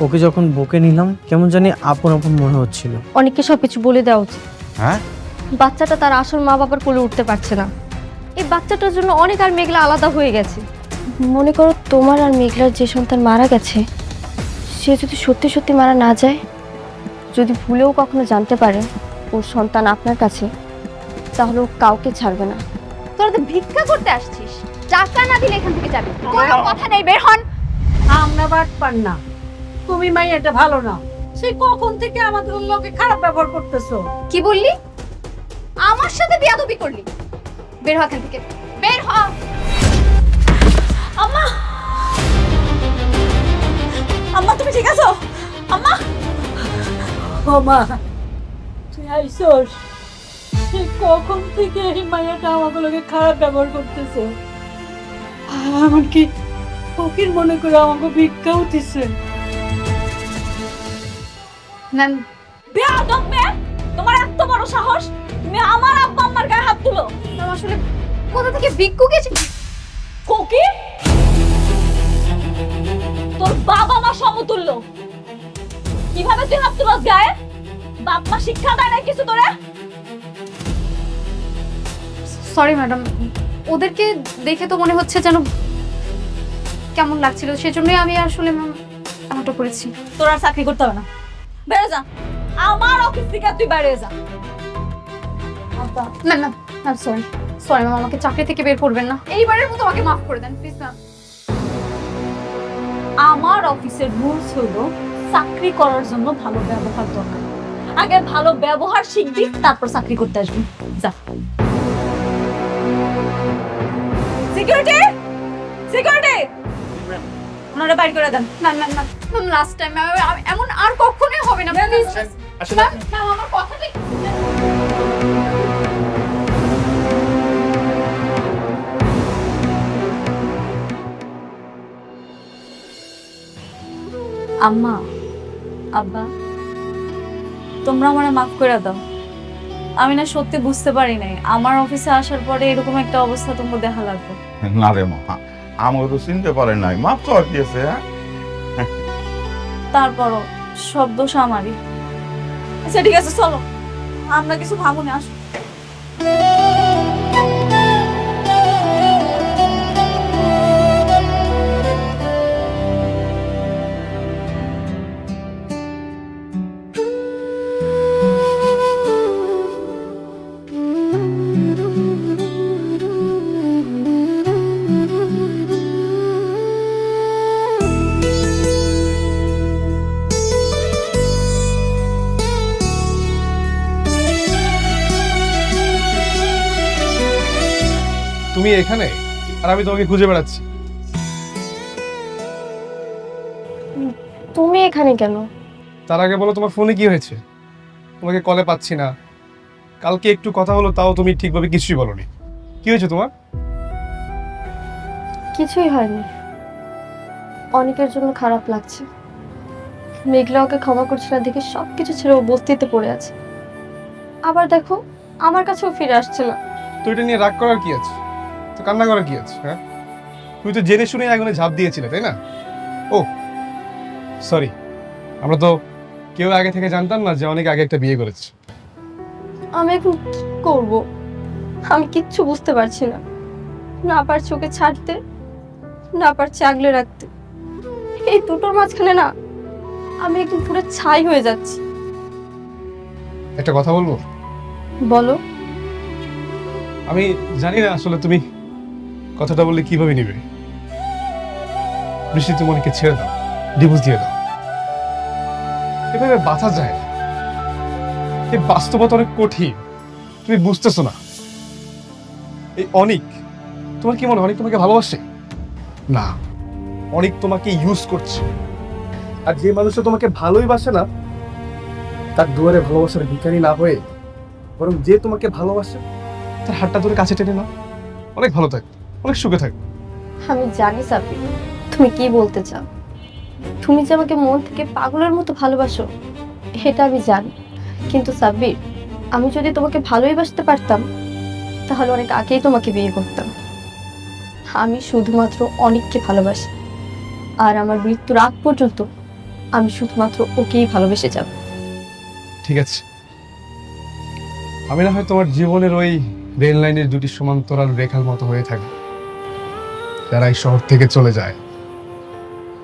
ওকে যখন বুকে নিলাম কেমন জানি আপন আপন মনে হচ্ছিল। অনেককে সবকিছু বলে দেওয়া উচিত। হ্যাঁ, বাচ্চাটা তার আসল মা বাবার কোলে উঠতে পারছে না। এই বাচ্চাটার জন্য অনেক আর মেঘলা আলাদা হয়ে গেছে। মনে করো তোমার আর মেঘলার যে সন্তান মারা গেছে, সে যদি সত্যি সত্যি মারা না যায়, যদি ভুলেও কখনো জানতে পারে ওর সন্তান আপনার কাছে, তাহলে ও কাউকে ছাড়বে না। তোরা তো ভিক্ষা করতে আসছিস, টাকা না দিলে এখান থেকে যাবি। কোনো কথা নেই, বের হন। আমরা বাটপার না, তুমি মাইয়াটা ভালো না। সেই কখন থেকে আমাদের লোকে খারাপ ব্যবহার করতেছো। কি বললি? আমার সাথে বেয়াদবি করলি? বের হ এখান থেকে, বের হ। আম্মা, আম্মা তুমি ঠিক আছো? আম্মা, ও মা তুই আইসোস? সেই কখন থেকে এই মাইয়াটা আমাদের লোকে খারাপ ব্যবহার করতেছে। এমনকি ফকির মনে করে আমাকে ভিক্ষাও দিচ্ছে। ম্যাম, বেয়াদব মেয়ে, তোমার এত বড় সাহস, তুমি আমার আব্বা আম্মার গায়ে হাত তুলো। ম্যাম আসলে কোথা থেকে ভিক্ষুক এসে? ফকির, তোর বাবা মা সমতুল্য, কিভাবে তুই হাত তুলস গায়ে? বাপ মা শিক্ষা দেয় না কিছু তোরে? সরি ম্যাডাম, ওদেরকে দেখে তো মনে হচ্ছে যেন কেমন লাগছিল, সেজন্যই আমি আসলে ম্যাম এমনটা করেছি। তোর আর চাকরি করতে হবে না, বেরো যা আমার অফিস থেকে, তুই বেরিয়ে যা। Ma'am ma'am ma'am sorry sorry ma'am, আমাকে চাকরি থেকে বের করবেন না, এইবারের মতো আমাকে মাফ করে দেন প্লিজ ম্যাম। আমার অফিসের রুলস হলো চাকরি করার জন্য ভালো ব্যবহার দরকার। আগে ভালো ব্যবহার শিখবি, তারপর চাকরি করতে আসবি। যা। সিকিউরিটি, সিকিউরিটি, ওনারা বাইর করে দেন। Ma'am ma'am ma'am ma'am last time এমন আর কখনোই হবে না প্লিজ ম্যাম। ম্যাম আমার কথাটা আম্মা, আব্বা, তোমরা আমারে মাফ করে দাও। আমি না সত্যি বুঝতে পারি নাই আমার অফিসে আসার পরে এরকম একটা অবস্থা তোমার দেখা লাগবে। না রে মা, আমাকে তো চিনতে পারে নাই, মাপ তো আর কি আছে। হ্যাঁ, তারপরও সব দোষ আমারই। আচ্ছা ঠিক আছে, চলো আমরা কিছু ভাবুনি, আসো। তুমি এখানে আর আমি তোমাকে খুঁজে বেড়াচ্ছি। তুমি এখানে কেন? তার আগে বলো তোমার ফোনে কি হয়েছে? তোমাকে কলে পাচ্ছি না, কালকে একটু কথা হলো তাও তুমি ঠিকভাবে কিছুই বলোনি। কি হয়েছে তোমার? কিছুই হয়নি। অনেকের জন্য খারাপ লাগছে। মেঘলা ওকে ক্ষমা করছে না দেখে সবকিছু ছেড়ে ও বস্তিতে পড়ে আছে। আবার দেখো আমার কাছেও ফিরে আসছে না। তো এটা নিয়ে রাগ করার কি আছে? তো কান্না করার কি আছে? হ্যাঁ, তুমি তো জেনে শুনে আগুনে ঝাঁপ দিয়েছিলে, তাই না? ও সরি, আমরা তো কেউ আগে থেকে জানতাম না যে অনেক আগে একটা বিয়ে করেছে। আমি এখন কি করব? আমি কিচ্ছু বুঝতে পারছি না। না পারছি ওকে ছাড়তে, না পারছি আগলে রাখতে। এই দুটোর মাঝখানে না আমি একদম পুরো ছাই হয়ে যাচ্ছি। একটা কথা বলবো? বলো। আমি জানি না আসলে তুমি কথাটা বললে কিভাবে নিবে। বৃষ্টি, তুমি অনেককে ছেড়ে দাও, ডিভোর্স দিয়ে দাও। এভাবে বাঁচা যায় না। এই বাস্তবতা অনেক কঠিন, তুমি বুঝতেছো না। এই অনিক, তোমার কি মনে হয় অনেক তোমাকে ভালোবাসে? না, অনেক তোমাকে ইউজ করছে। আর যে মানুষটা তোমাকে ভালোই বাসে না, তার দুয়ারে ভালোবাসার ভিখারি না হয়ে বরং যে তোমাকে ভালোবাসে তার হাতটা ধরে কাছে টেনে নাও। অনেক ভালো থাকবে, অনেক সুখে থাকবে। আমি জানি সাব্বির তুমি কি বলতে চাও। তুমি যে আমাকে মন থেকে পাগলের মতো ভালোবাসো এটা আমি জানি। কিন্তু সাব্বির, আমি যদি তোমাকে ভালোই বাসতে পারতাম তাহলে অনেক আগেই তোমাকে বিয়ে করতাম। আমি শুধুমাত্র অনেককে ভালোবাসি, আর আমার মৃত্যুর আগ পর্যন্ত আমি শুধুমাত্র ওকেই ভালোবেসে যাব। ঠিক আছে, আমি না হয় তোমার জীবনের ওই রেল লাইনের দুটি সমান্তরাল রেখার মতো হয়ে থাকি, যারা এই শহর থেকে চলে যায়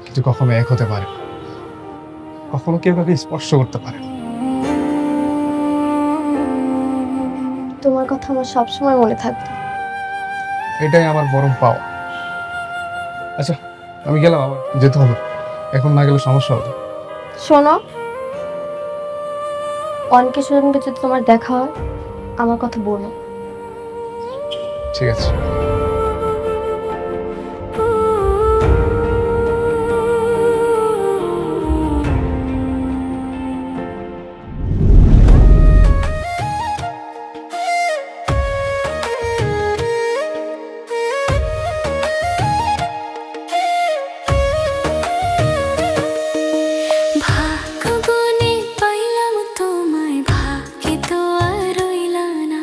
কিন্তু কখনো এক হতে পারে না, কখনো কেউ কাউকে স্পর্শ করতে পারে না। তোমার কথা আমার সবসময় মনে থাকবে। এটাই আমার বরং পাওয়া। আচ্ছা, আমি গেলাম, আবার যেতে হবে, এখন না গেলে সমস্যা হবে। শোনো, অনেকের সঙ্গে যদি তোমার দেখা হয় আমার কথা বলো। ঠিক আছে। ভাগ্যবনে পাইলাম তোমায়, ভাগ্যে তো আর রইলা না।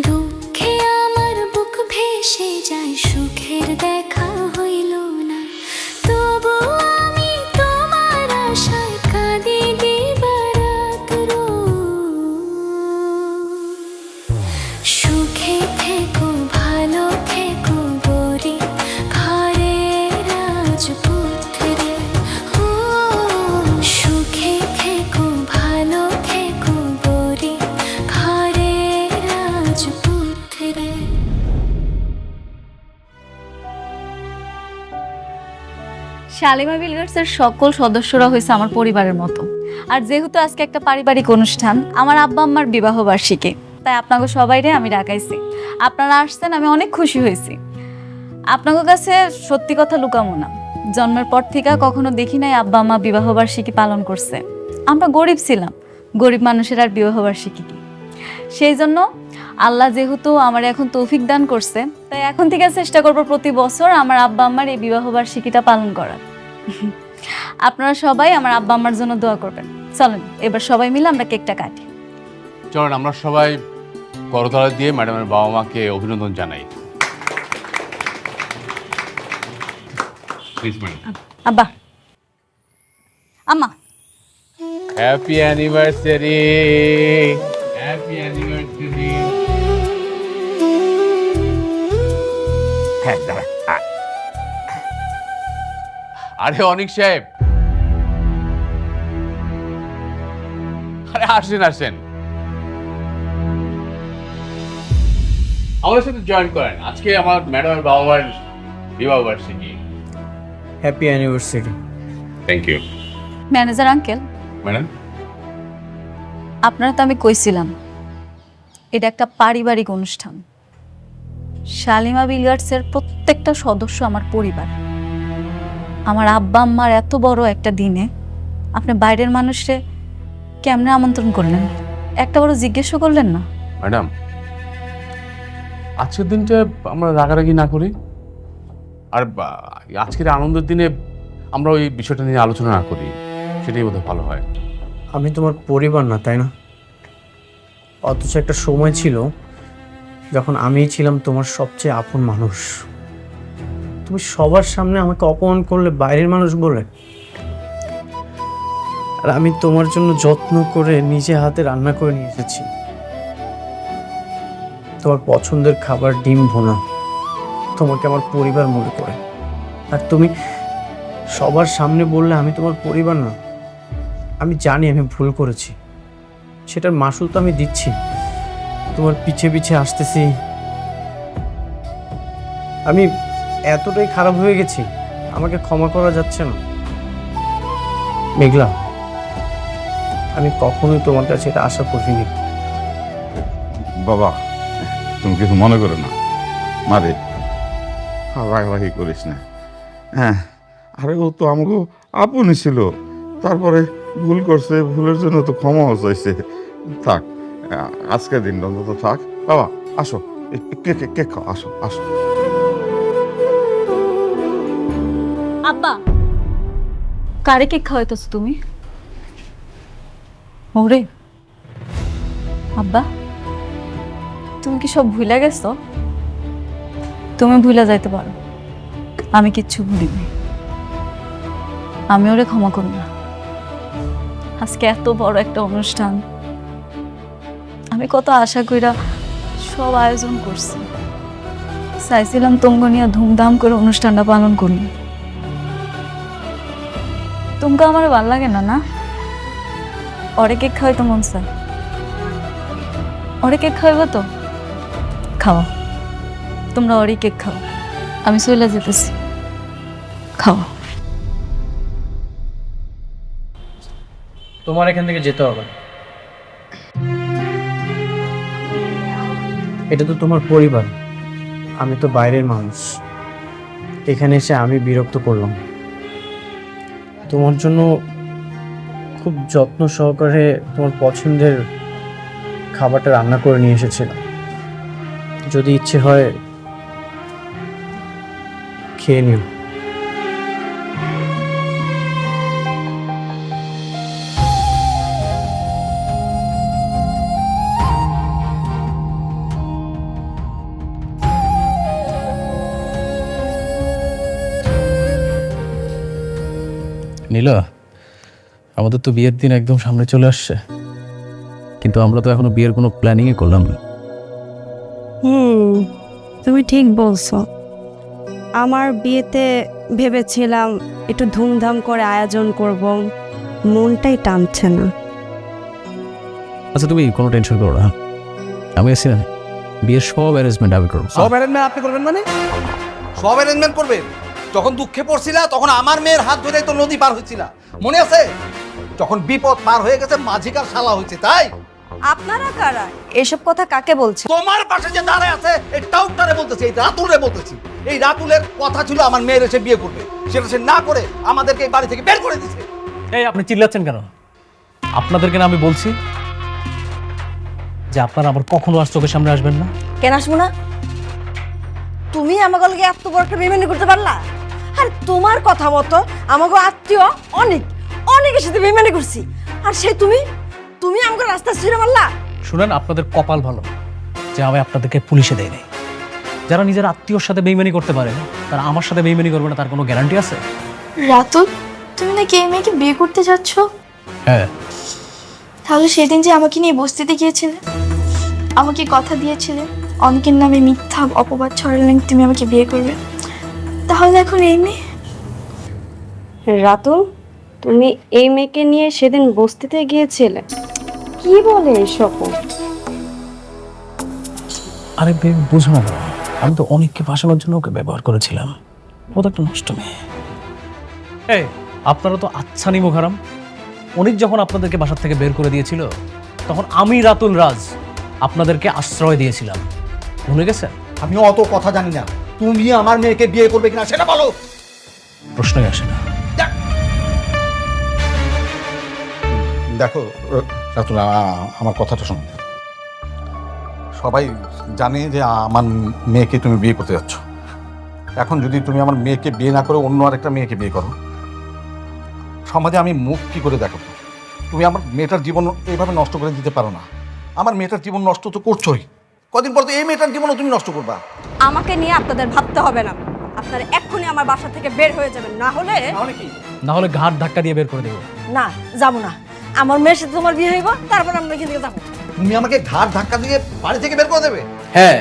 দুঃখে আমার বুক ভেসে যায়, সুখের দেখা হইল না। তবু আমি তোমার আশায় কাঁদি দিবারাত রোজ। সুখে থেকো, ভালো থেকো গরি, ঘরের রাজপুত্রে। সুখে থেকো, ভালো থেকো গরি, ঘরের রাজপুত্রে। শালিমা বিলগার্সের সকল সদস্যরা হয়েছে আমার পরিবারের মতো। আর যেহেতু আজকে একটা পারিবারিক অনুষ্ঠান, আমার আব্বা আম্মার বিবাহ বার্ষিকী, তাই আপনাকে সবাইরে আমি ডাকাইছি। আপনারা আসছেন, আমি অনেক খুশি হয়েছি। আপনাদের কাছে সত্যি কথা লুকামো না, জন্মের পর থেকে কখনো দেখি নাই আব্বা আম্মা বিবাহ বার্ষিকী পালন করছে। আমরা গরিব ছিলাম, গরিব মানুষের আর বিবাহ বার্ষিকী কি। সেই জন্য আল্লাহ যেহেতু আমার এখন তৌফিক দান করছে, তাই এখন থেকে চেষ্টা করবো প্রতি বছর আমার আব্বা আম্মার এই বিবাহ বার্ষিকীটা পালন করার। আপনারা সবাই আমার আব্বা আম্মার জন্য দোয়া করবেন। চলেন এবার সবাই মিলে আমরা কেকটা কাটি। চলেন আমরা সবাই করতালা দিয়ে ম্যাডামের বাবা মাকে অভিনন্দন জানাই। Please madam. আব্বা, আম্মা, হ্যাপি অ্যানিভার্সারি, হ্যাপি অ্যানিভার্সারি। আরে অনিক সাহেব, আরে আসেন আসেন, আমাদের সাথে জয়েন করেন। আজকে আমার ম্যাডামের বাবা মার বিবাহ বার্ষিকী। Happy anniversary. Thank you manager uncle. Madam. আপনারা তো আমি কইছিলাম এটা একটা পারিবারিক অনুষ্ঠান। শালিমা বিলগার্সের প্রত্যেকটা সদস্য আমার পরিবার। আমার আব্বা আম্মার এত বড় একটা দিনে আপনি বাইরের মানুষে কেমনে আমন্ত্রণ করলেন, একটা বড় জিজ্ঞেসও করলেন না? ম্যাডাম, আজকের দিনটা আমরা রাগারাগি না করি, আর আজকের আনন্দের দিনে আমরা ওই বিষয়টা নিয়ে আলোচনা না করি, সেটাই বোধহয় ভালো হয়। আমি তোমার পরিবার না, তাই না? অথচ একটা সময় ছিল যখন আমিই ছিলাম তোমার সবচেয়ে আপন মানুষ। তুমি সবার সামনে আমাকে অপমান করলে বাইরের মানুষ বলে, আর আমি তোমার জন্য যত্ন করে নিজে হাতে রান্না করে নিয়ে এসেছি। তোমার পছন্দের খাবার ডিম ভুনা, তোমাকে আমার পরিবার মনে করে। আর তুমি সবার সামনে বললে আমি তোমার পরিবার না। আমি জানি আমি ভুল করেছি, সেটার মাসুল তো আমি দিচ্ছি। তোমার পিছে পিছে আসতেছি। আমি এতটাই খারাপ হয়ে গেছি, আমাকে ক্ষমা করা যাচ্ছে না। মেঘলা, আমি কখনোই তোমার কাছে এটা আশা করিনি। বাবা, তুমি কিছু মনে করো না। মারে রাগারাগি করিস না। হ্যাঁ, আরে ও তো আমাকে আপনই ছিল, তারপরে ভুল করছে, ভুলের জন্য তো ক্ষমাও চাইছে। থাক, আজকের দিনটা অন্তত থাক। বাবা আসো, কেক খাও, আসো আসো। আব্বা, কারে কেক খাওয়াইতেছ তুমি? ওরে আব্বা, তুমি কি সব ভুলে গেছো? তুমি ভুলে যাইতে পারো, আমি কিচ্ছু ভুলিনি। আমি ওরে ক্ষমা করব না। আজকে এত বড় একটা অনুষ্ঠান, আমি কত আশা কইরা সব আয়োজন করছি, চাইছিলাম তোমগো নিয়ে ধুমধাম করে অনুষ্ঠানটা পালন করলি। তোমকে আমার ভাল লাগে না না? ওরে কেক খাওয়াইতো মন চায়, ওরে কেক খাওয়াইব তো খাওয়া, তোমরা ওরই কেক খাও, আমি চলে যেতেছি, খাও। তোমার এখান থেকে যেতে হবে। এটা তো তোমার পরিবার, আমি তো বাইরের মানুষ। এখানে এসে আমি বিরক্ত করলাম। তোমার জন্য খুব যত্ন সহকারে তোমার পছন্দের খাবারটা রান্না করে নিয়ে এসেছিলাম। যদি ইচ্ছে হয় খেয়ে নিও। নীলা, আমাদের তো বিয়ের দিন একদম সামনে চলে আসছে, কিন্তু আমরা তো এখনো বিয়ের কোনো প্ল্যানিংই করলাম না। তুমি ঠিক বলছো। আমার বিয়েতে ভেবেছিলাম একটু ধুমধাম করে আয়োজন করব, মনটাই টানছে না। আচ্ছা তুমি কোনো টেনশন করো না, আমি আছি না, বিয়ের সব অ্যারেঞ্জমেন্ট আমি করবো। সব অ্যারেঞ্জমেন্ট আপনি করবেন মানে? সব অ্যারেঞ্জমেন্ট করবেন? যখন দুঃখে পড়ছিলা তখন আমার মেয়ের হাত ধরে তো নদী পার হয়েছিল, মনে আছে? যখন বিপদ পার হয়ে গেছে মাঝিকার শালা হয়েছে, তাই? আপনারা কারা? এসব কথা কাকে বলছে? তোমার পাশে যে দাঁড়ায় আছে এই টাউটারে বলতেছি, এই রাতুলে বলতেছি। এই রাতুলের কথা ছিল আমার মেয়ের এসে বিয়ে করবে, সেটা সে না করে আমাদেরকে এই বাড়ি থেকে বের করে দিয়েছে। এই আপনি চিল্লাচ্ছেন কেন? আপনাদেরকে না আমি বলছি যে আপনারা আবার কখনো আর চোখের সামনে আসবেন না। কেন আসবো না? তুমি আমাকে লগে এত বড় একটা বেইমানি করতে পারলা? আর তোমার কথা মতো আমাকে আত্মীয় অনেক অনেকের সাথে বেইমানি করছি, আর সেই তুমি আমাকে রাস্তা ছিঁড়ে মারলা। শুনেন, আপনাদের কপাল ভালো যে আমি আপনাদেরকে পুলিশে দেয় নাই। যারা নিজের আত্মীয়র সাথে বেইমানি করতে পারে তারা আমার সাথে বেইমানি করবে না, তার কোনো গ্যারান্টি আছে? রাতুল, তুমি নাকি এই মেয়েকে বিয়ে করতে যাচ্ছ? হ্যাঁ। তাহলে সেদিন যে আমাকে নিয়ে বস্তিতে গিয়েছিলে, আমাকে কথা দিয়েছিলে অনেকের নামে মিথ্যা অপবাদ ছড়ালেন তুমি আমাকে বিয়ে করবে, তাহলে এখন এই মেয়ে? রাতুল, তুমি এই মেয়েকে নিয়ে সেদিন বস্তিতে গিয়েছিলে? কি বলে এসব? আরে বুঝো না, আমি তো অনেককে ফাঁসানোর জন্য ওকে ব্যবহার করেছিলাম, ও তো একটা নষ্ট মেয়ে। এই আপনারা তো আচ্ছা নিমো খারাম। অনেক যখন আপনাদেরকে বাসার থেকে বের করে দিয়েছিল তখন আমি রাতুল রাজ আপনাদেরকে আশ্রয় দিয়েছিলাম, ভুলে গেছেন? আমি অত কথা জানি না, তুমি আমার মেয়েকে বিয়ে করবে কিনা সেটা বলো। প্রশ্নই আসে না। দেখো রাতুল, আমার কথাটা শোনো। সবাই জানে যে আমার মেয়েকে তুমি বিয়ে করতে যাচ্ছ। এখন যদি তুমি আমার মেয়েকে বিয়ে না করে অন্য আরেকটা মেয়েকে বিয়ে করো, সমাজে আমি মুখ কি করে দেখাবো? তুমি আমার মেয়েটার জীবন এইভাবে নষ্ট করে দিতে পারো না। আমার মেয়েটার জীবন নষ্ট তো করছোই, কদিন পর তো এই মেয়েটার জীবনও তুমি নষ্ট করবা। আমাকে নিয়ে আপনাদের ভাবতে হবে না, আপনারা এক্ষুনি আমার বাসা থেকে বের হয়ে যাবেন, না হলে না হলে ঘাট ধাক্কা দিয়ে বের করে দেবো। না, যাবো না। আমার মেয়ের সাথে তোমার বিয়ে হইব, তারপর আমরা এখান থেকে যাবো। তুমি আমাকে ঘাট ধাক্কা দিয়ে বাড়ি থেকে বের করে দেবে? হ্যাঁ,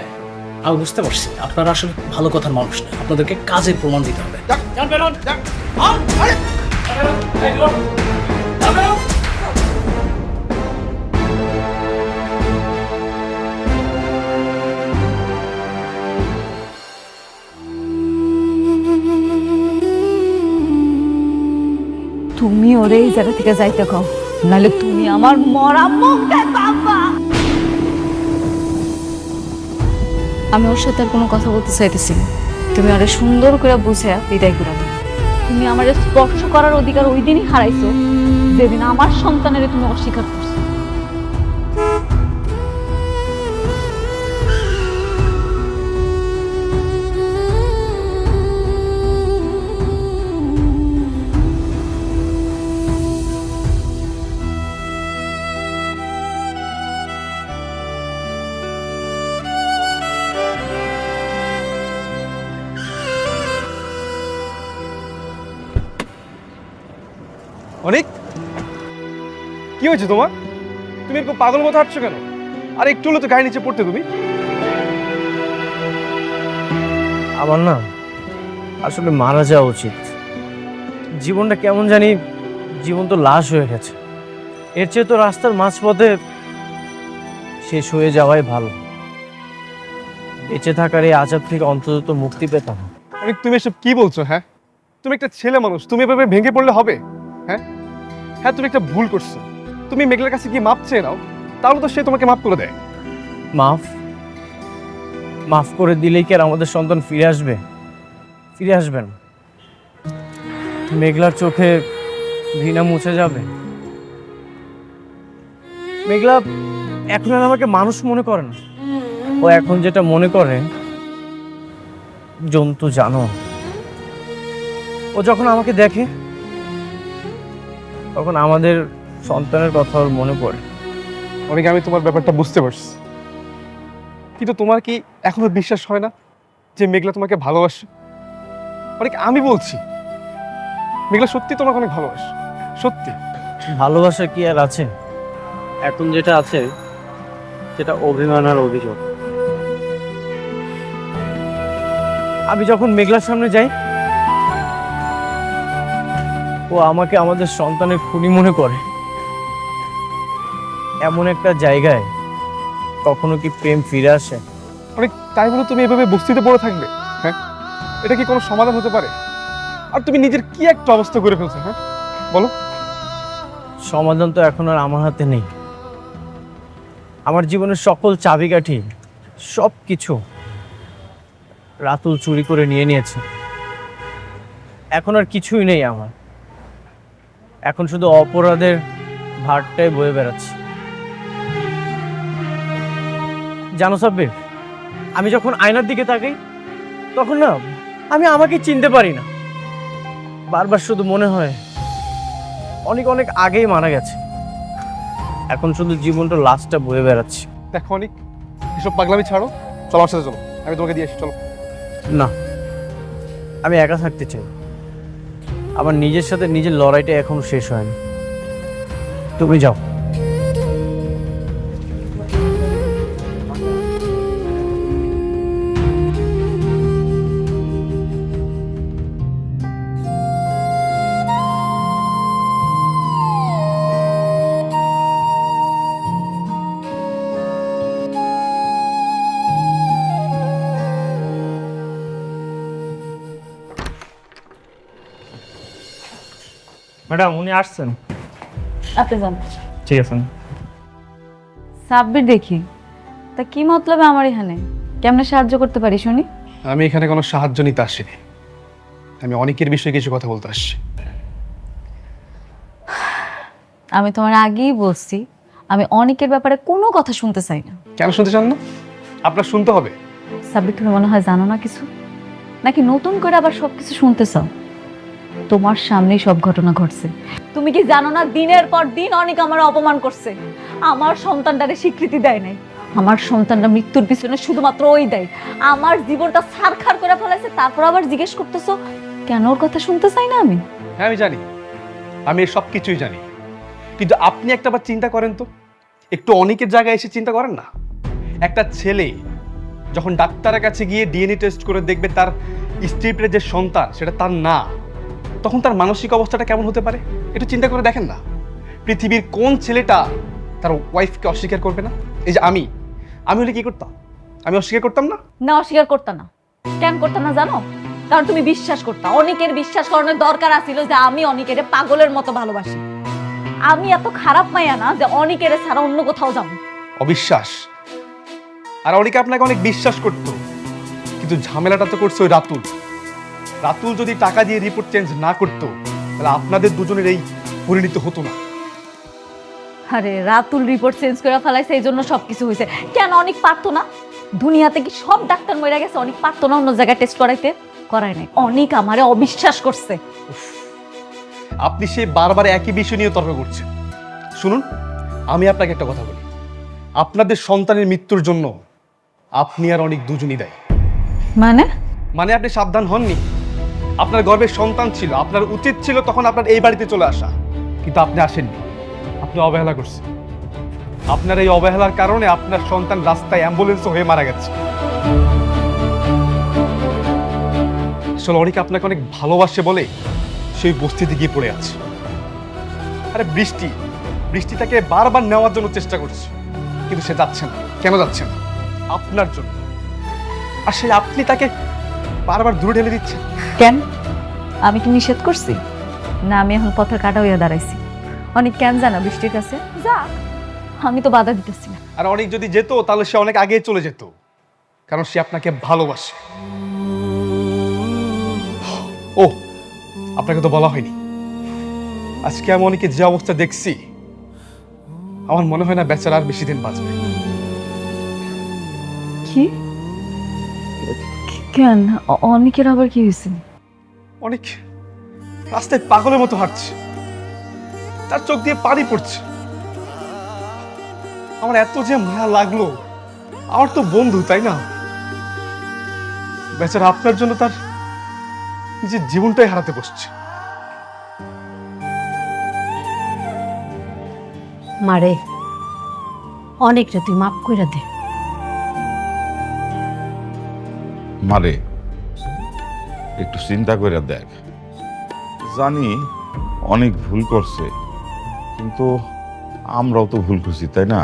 আমি বুঝতে পারছি আপনারা আসলে ভালো কথার মানুষ না, আপনাদেরকে কাজের প্রমাণ দিতে হবে। তুমি ওরে এই জায়গা থেকে যাইতে কও, নাহলে তুমি আমার মরা মুখটা পাবা। আমি ওর সাথে আর কোনো কথা বলতে চাইতেছি না, তুমি আরে সুন্দর করে বুঝে বিদায় করে দাও। তুমি আমার স্পর্শ করার অধিকার ওই দিনই হারাইছো যেদিন আমার সন্তানের তুমি অস্বীকার করছো। অনেক কি হয়েছে তোমার? তুমি এরকম পাগল মতো হাঁটছো কেন? আর একটু হলে তো গায়ে নিচে পড়তে তুমি। আমার না আসলে মারা যাওয়া উচিত। জীবনটা কেমন জানি, জীবন তো লাশ হয়ে গেছে। এর চেয়ে তো রাস্তার মাঝপথে শেষ হয়ে যাওয়াই ভালো। বেঁচে থাকার এই আজাব থেকে অন্তত মুক্তি পেতাম। অনেক, তুমি এসব কি বলছো? হ্যাঁ, তুমি একটা ছেলে মানুষ, তুমি এভাবে ভেঙে পড়লে হবে? হ্যাঁ হ্যাঁ, তুমি একটা ভুল করছো। তুমি মেঘলার কাছে কি মাপ চেয়ে নাও, তাহলে তো সে তোমাকে মাফ করে দেয়। মাফ করে দিলেই কি আর আমাদের সন্তান ফিরে আসবে? ফিরে আসবেন? মেঘলার চোখে ঘৃণা মুছে যাবে? মেঘলা এখন আর আমাকে মানুষ মনে করে না। ও এখন যেটা মনে করে জন্তু জানো। ও যখন আমাকে দেখে তখন আমাদের সন্তানের কথা ওর মনে পড়ে। অনেক, আমি তোমার ব্যাপারটা বুঝতে পারছি, কিন্তু তোমার কি এখনো বিশ্বাস হয় না যে মেঘলা তোমাকে ভালোবাসে? অনেক, আমি বলছি মেঘলা সত্যি তোমাকে অনেক ভালোবাসে, সত্যি। ভালোবাসা কি আর আছে? এখন যেটা আছে সেটা অভিমান আর অভিযোগ। আমি যখন মেঘলার সামনে যাই ও আমাকে আমাদের সন্তানের খুনি মনে করে। এমন একটা জায়গায় কখনো কি প্রেম ফিরে আসে? অনেক, তাই বলে তুমি এভাবে বস্তিতে পড়ে থাকবে? হ্যাঁ, এটা কি কোনো সমাধান হতে পারে? আর তুমি নিজের কি একটা অবস্থা করে ফেলছো। হ্যাঁ বলো। সমাধান তো এখন আর আমার হাতে নেই। আমার জীবনের সকল চাবিকাঠি, সব কিছু রাতুল চুরি করে নিয়ে নিয়েছে। এখন আর কিছুই নেই আমার। এখন শুধু অপরাধের ভারটাই বয়ে বেড়াচ্ছে। জানো সাব্বির, আমি যখন আয়নার দিকে তাকাই তখন না আমি আমাকে চিনতে পারি না। বারবার শুধু মনে হয় অনেক অনেক আগেই মারা গেছে। এখন শুধু জীবনটা লাশটা বয়ে বেড়াচ্ছে। দেখো অনেক, এসব পাগলামি ছাড়ো, চলো আমার সাথে চলো, আমি তোমাকে দিয়ে আসি, চলো। না, আমি একা থাকতে চাই। আমার নিজের সাথে নিজের লড়াইটা এখনো শেষ হয়নি। তুমি যাও। ম্যাডাম, উনি আসছেন। আপনি যান। ঠিক আছে। সাব্বির দেখি, তা কি মতলবে আমার এখানে? কেমনে সাহায্য করতে পারি শুনি? আমি এখানে কোনো সাহায্য নিতে আসিনি, আমি অনেকের বিষয়ে কিছু কথা বলতে আসছি। আমি তোমার আগেই বলছি, আমি অনেকের ব্যাপারে কোনো কথা শুনতে চাই না। কেন শুনতে চান না? আপনার শুনতে হবে। সাব্বির, তুমি মনে হয় জানো না কিছু, নাকি নতুন করে আবার সবকিছু শুনতে চাও? তোমার সামনেই সব ঘটনা ঘটছে। তুমি কি জানো না, দিনের পর দিন অনেক আমার অপমান করছে, আমার সন্তানটারে স্বীকৃতি দেয় নাই। আমার সন্তানটা মৃত্যুর পিছনে শুধুমাত্র ওই দেয়, আমার জীবনটা ছারখার করে ফেলাইছে। তারপর আবার জিজ্ঞেস করতেছো কেন ওর কথা শুনতে চাই না আমি? হ্যাঁ আমি জানি, আমি সব কিছুই জানি, কিন্তু আপনি একটা বার চিন্তা করেন তো, একটু অনেকের জায়গায় এসে চিন্তা করেন না। একটা ছেলে যখন ডাক্তারের কাছে গিয়ে ডিএনএ টেস্ট করে দেখবে তার স্ত্রীর যে সন্তান সেটা তার না, তখন তার মানসিক অবস্থাটা কেমন হতে পারে একটু চিন্তা করে দেখেন না। পৃথিবীর কোন ছেলেটা তার ওয়াইফকে অস্বীকার করবে না? এই যে আমি হলে কি করতাম? আমি অস্বীকার করতাম না? না, অস্বীকার করতাম না। কেন করতাম না জানো? কারণ তুমি বিশ্বাস করতা। অনেকের বিশ্বাস করানোর দরকার আছিল যে আমি অনেকের পাগলের মতো ভালোবাসি। আমি এত খারাপ মাইয়া না যে অনেকের ছাড়া অন্য কোথাও যাবো। অবিশ্বাস? আর অনেকে আপনাকে অনেক বিশ্বাস করত, কিন্তু ঝামেলাটা তো করছে ওই রাতুল। রাতুল যদি টাকা দিয়ে রিপোর্ট চেঞ্জ না করতো তাহলে আপনাদের দুজনের এই পরিণতি হতো না। আরে রাতুল রিপোর্ট চেঞ্জ করে ফেলাইছে, এই জন্য সবকিছু হয়েছে। কেন অনেক পারতো না? দুনিয়াতে কি সব ডাক্তার মরে গেছে? অনেক পারতো না অন্য জায়গায় টেস্ট করাইতে? করায় নাই। অনেক আমারে অবিশ্বাস করছে। আপনি সে বারবার একই বিষয় নিয়ে তর্ক করছেন। শুনুন, আমি আপনাকে একটা কথা বলি, আপনাদের সন্তানের মৃত্যুর জন্য আপনি আর অনেক দুজনই দায়ী। মানে আপনি সাবধান হননি। আপনার গর্ভের সন্তান ছিল, আপনার উচিত ছিল তখন আপনার এই বাড়িতে চলে আসা, কিন্তু আপনি আসেননি। আপনি অবহেলা করছেন। আপনার এই অবহেলার কারণে আপনার সন্তান রাস্তায় অ্যাম্বুলেন্স হয়ে মারা গেছে। আসলে অনেক আপনাকে অনেক ভালোবাসে বলে সেই বস্তিতে গিয়ে পড়ে আছে। আরে বৃষ্টি তাকে বারবার নেওয়ার জন্য চেষ্টা করছে, কিন্তু সে যাচ্ছে না। কেন যাচ্ছে না? আপনার জন্য। আর সেই আপনি তাকে বারবার দূরে ঠেলে দিচ্ছেন। কেন? আমি কি নিষেধ করছি? না, আমি এখন পথের কাটা হইয়া দাঁড়াইছি। অনেক কেন জানা বৃষ্টির কাছে যা, আমি তো বাধা দিতেছি না। আর অনেক যদি যেত তাহলে সে অনেক আগে চলে যেত, কারণ সে আপনাকে ভালোবাসে। ও, আপনাকে তো বলা হয়নি, আজকে আমি অনেকে যে অবস্থা দেখছি, আমার মনে হয় না বেচারা আর বেশি দিন বাঁচবে। কি? কেন? অনেকের আবার কি হয়েছে? অনেক রাস্তায় পাগলের মতো হাঁটছে, তার চোখ দিয়ে পানি পড়ছে। আমার এত যে মায়া লাগলো, আমার তো বন্ধু, তাই না? বেচারা আপনার জন্য তার নিজের জীবনটাই হারাতে বসছে। মারে, অনেকটা তুই মাফ করে দে। মারে, একটু চিন্তা করে দেখ। জানি অনেক ভুল করছে, কিন্তু আমরাও তো ভুল করছি, তাই না?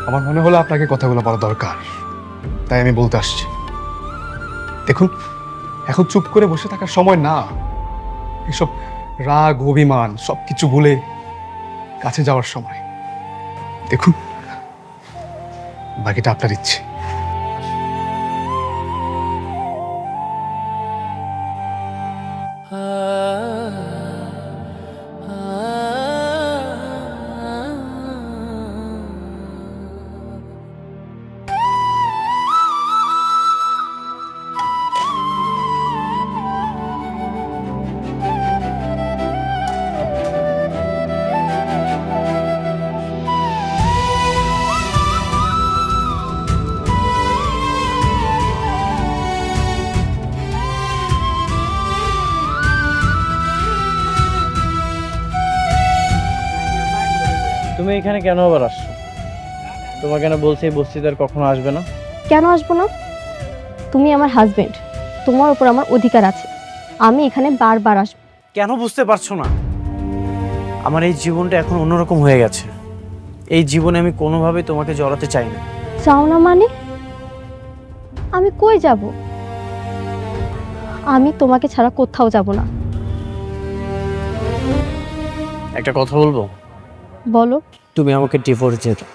আমার মনে হলো আপনাকে কথাগুলো বলা দরকার, তাই আমি বলতে আসছি। দেখুন, এখন চুপ করে বসে থাকার সময় না। এসব রাগ অভিমান সবকিছু ভুলে কাছে যাওয়ার সময়। দেখুন, বাকিটা আপনার ইচ্ছে। তুমি এখানে কেন আবার আসছো? তোমাকে কেন বলছি এই বস্তিতে আর কখনো আসবে না? কেন আসবো না? তুমি আমার হাজবেন্ড, তোমার উপর আমার অধিকার আছে। আমি এখানে বারবার আসবো। কেন বুঝতে পারছো না? আমার এই জীবনটা এখন অন্যরকম হয়ে গেছে। এই জীবনে আমি কোনোভাবেই তোমাকে জড়াতে চাই না। চাও না মানে? আমি কই যাব? আমি তোমাকে ছাড়া কোথাও যাব না। একটা কথা বলবো? বলো। তুমি আমাকে ডিভোর্স দিয়ে দাও।